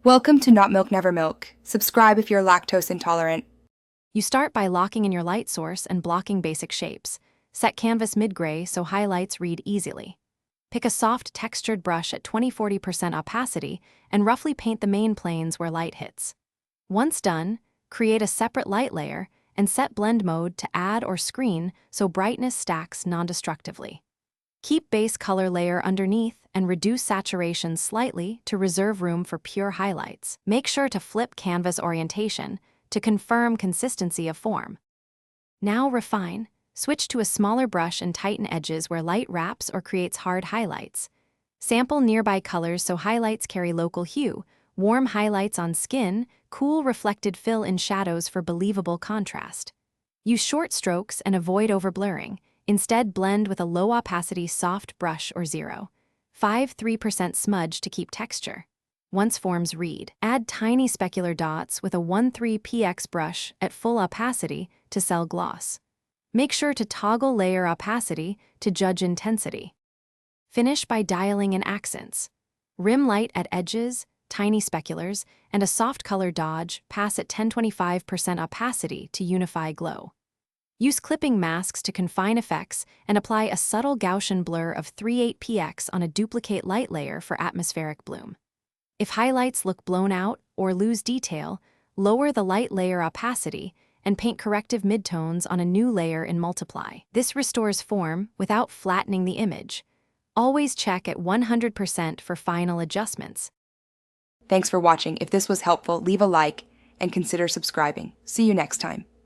Welcome to Not Milk Never Milk. Subscribe if you're lactose intolerant. You start by locking in your light source and blocking basic shapes. Set canvas mid-gray so highlights read easily. Pick a soft textured brush at 20–40% opacity and roughly paint the main planes where light hits. Once done, create a separate light layer and set blend mode to add or screen so brightness stacks non-destructively. Keep base color layer underneath and reduce saturation slightly to reserve room for pure highlights. Make sure to flip canvas orientation to confirm consistency of form. Now refine. Switch to a smaller brush and tighten edges where light wraps or creates hard highlights. Sample nearby colors so highlights carry local hue, warm highlights on skin, cool reflected fill in shadows for believable contrast. Use short strokes and avoid overblurring. Instead, blend with a low opacity soft brush or 0.53% smudge to keep texture. Once forms read, add tiny specular dots with a 1,3px brush at full opacity to sell gloss. Make sure to toggle layer opacity to judge intensity. Finish by dialing in accents. Rim light at edges, tiny speculars, and a soft color dodge pass at 10–25% opacity to unify glow. Use clipping masks to confine effects and apply a subtle Gaussian blur of 3/8px on a duplicate light layer for atmospheric bloom. If highlights look blown out or lose detail, lower the light layer opacity and paint corrective midtones on a new layer in Multiply. This restores form without flattening the image. Always check at 100% for final adjustments. Thanks for watching. If this was helpful, leave a like and consider subscribing. See you next time.